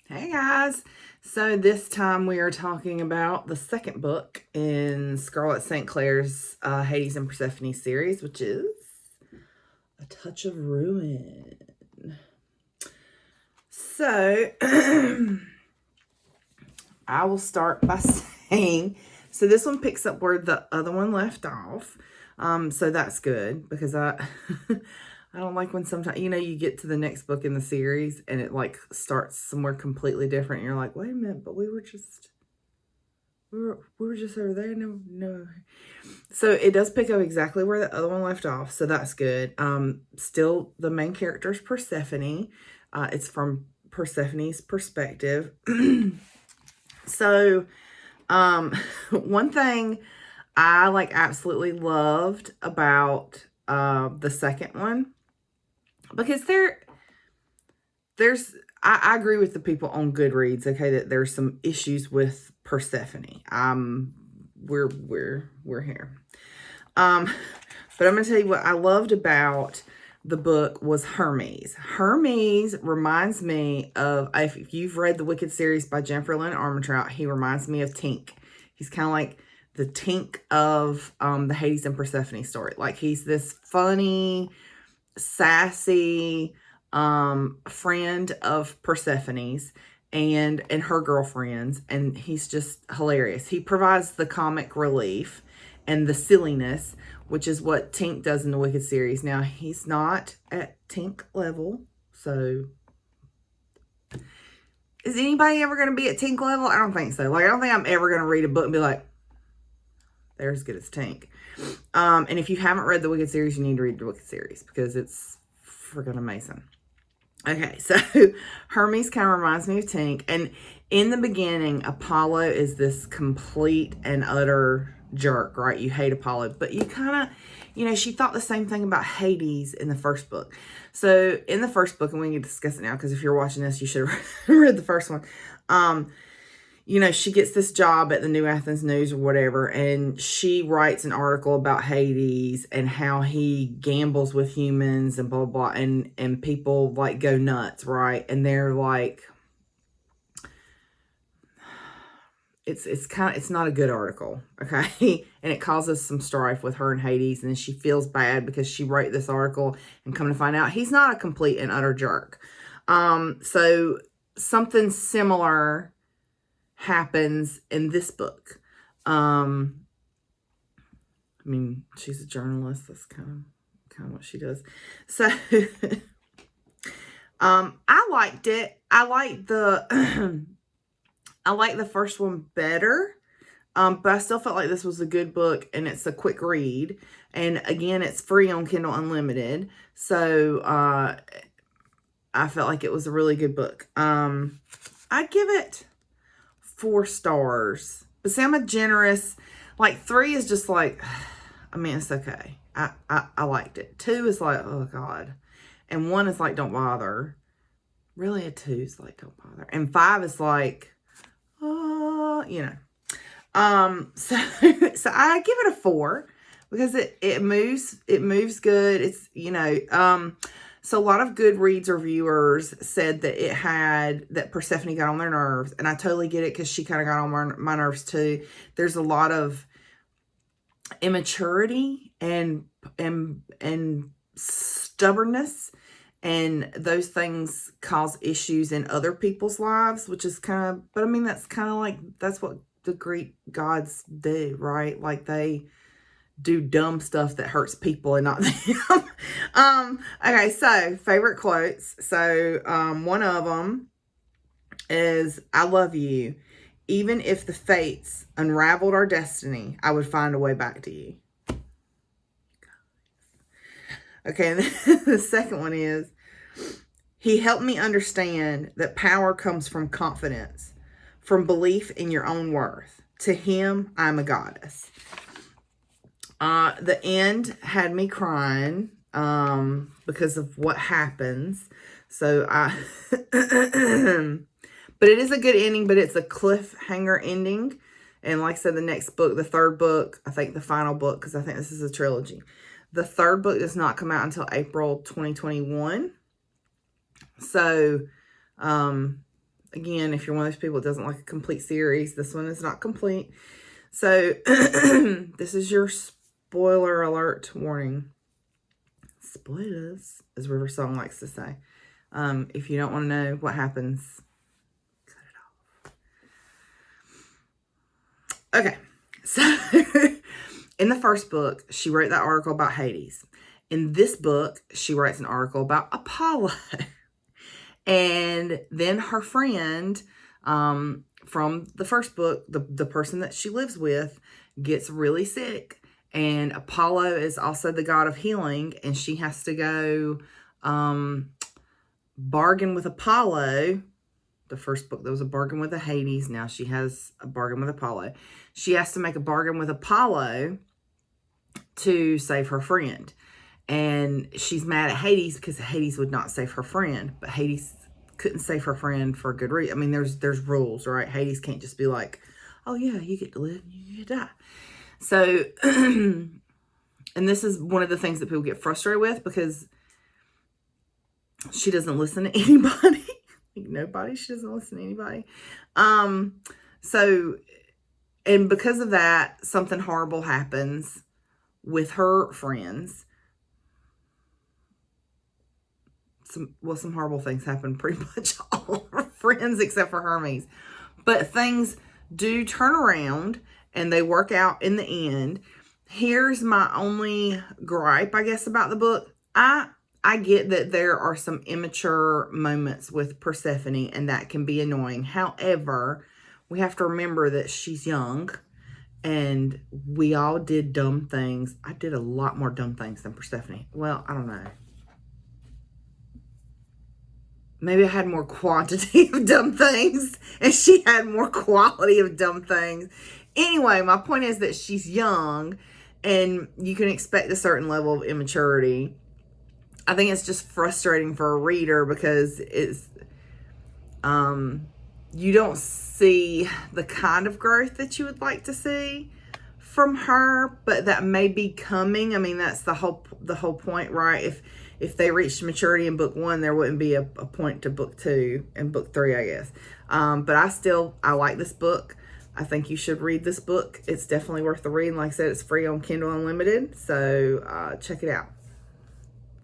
Hey guys! So this time we are talking about the second book in Scarlett St. Clair's Hades and Persephone series, which is A Touch of Ruin. So I will start by saying, so this one picks up where the other one left off. So that's good because I I don't like when sometimes, you get to the next book in the series and it like starts somewhere completely different. And you're like, wait a minute, but we were just over there. No. So it does pick up exactly where the other one left off. So that's good. Still the main character is Persephone. It's from Persephone's perspective. So, one thing I absolutely loved about the second one, because I agree with the people on Goodreads, okay, that there's some issues with Persephone. We're here. But I'm gonna tell you what I loved about the book was Hermes. Hermes reminds me of, if you've read the Wicked series by Jennifer Lynn Armentrout, he reminds me of Tink. He's kind of like the Tink of the Hades and Persephone story. Like, he's this funny, sassy friend of Persephone's and her girlfriends, and he's just hilarious. He provides the comic relief and the silliness, which is what Tink does in the Wicked series. Now, he's not at Tink level, so is anybody ever going to be at Tink level? I don't think so. I don't think I'm ever going to read a book and be like, they're as good as Tink. And if you haven't read the Wicked series, you need to read the Wicked series because it's freaking amazing. Okay, so Hermes kind of reminds me of Tink. And in the beginning, Apollo is this complete and utter jerk, right? You hate Apollo, but you kind of, she thought the same thing about Hades in the first book. So in the first book, and we can discuss it now because if you're watching this, you should have read the first one. She gets this job at the New Athens News or whatever, and she writes an article about Hades and how he gambles with humans and blah, blah, blah, and people go nuts, right? And they're like, it's not a good article, okay? And it causes some strife with her and Hades, and then she feels bad because she wrote this article, and come to find out he's not a complete and utter jerk. So something similar happens in this book. She's a journalist. That's kind of what she does. So I liked it. I liked the I like the first one better. But I still felt like this was a good book, and it's a quick read. And again, it's free on Kindle Unlimited. So I felt like it was a really good book. I'd give it 4 stars. But see, I'm a generous, 3 is just it's okay. I liked it. 2 is oh God. And 1 is don't bother. Really, a 2 is don't bother. And 5 is So I give it a 4 because it moves good. It's, so a lot of Goodreads reviewers said that Persephone got on their nerves, and I totally get it because she kind of got on my nerves too. There's a lot of immaturity and stubbornness, and those things cause issues in other people's lives, which is that's what the Greek gods do, right? They do dumb stuff that hurts people and not them. Okay, so favorite quotes. So one of them is, I love you. Even if the fates unraveled our destiny, I would find a way back to you. Okay, and the second one is, he helped me understand that power comes from confidence, from belief in your own worth. To him, I'm a goddess. The end had me crying because of what happens. So but it is a good ending, but it's a cliffhanger ending. And like I said, the next book, the third book, I think the final book, because I think this is a trilogy. The third book does not come out until April 2021. So, Again, if you're one of those people that doesn't like a complete series, this one is not complete. So, this is your spoiler alert warning. Spoilers, as River Song likes to say. If you don't want to know what happens, cut it off. Okay, so in the first book, she wrote that article about Hades. In this book, she writes an article about Apollo. And then her friend from the first book, the person that she lives with, gets really sick. And Apollo is also the god of healing. And she has to go bargain with Apollo. The first book, there was a bargain with the Hades. Now she has a bargain with Apollo. She has to make a bargain with Apollo to save her friend. And she's mad at Hades because Hades would not save her friend. But Hades couldn't save her friend for a good reason. I mean, there's rules, right? Hades can't just be like, oh yeah, you get to live, you get to die. So, and this is one of the things that people get frustrated with, because she doesn't listen to anybody. Nobody. She doesn't listen to anybody. So, and because of that, something horrible happens with her friends. Some horrible things happen pretty much all her friends except for Hermes. But things do turn around and they work out in the end. Here's my only gripe, I guess, about the book. I get that there are some immature moments with Persephone, and that can be annoying. However, we have to remember that she's young, and we all did dumb things. I did a lot more dumb things than Persephone. Well, I don't know. Maybe I had more quantity of dumb things, and she had more quality of dumb things. Anyway, my point is that she's young, and you can expect a certain level of immaturity. I think it's just frustrating for a reader because it's, you don't see the kind of growth that you would like to see from her, but that may be coming. I mean, that's the whole point, right? If they reached maturity in book 1, there wouldn't be a point to book 2 and book 3, I guess. But I like this book. I think you should read this book. It's definitely worth the read. Like I said, it's free on Kindle Unlimited. So check it out.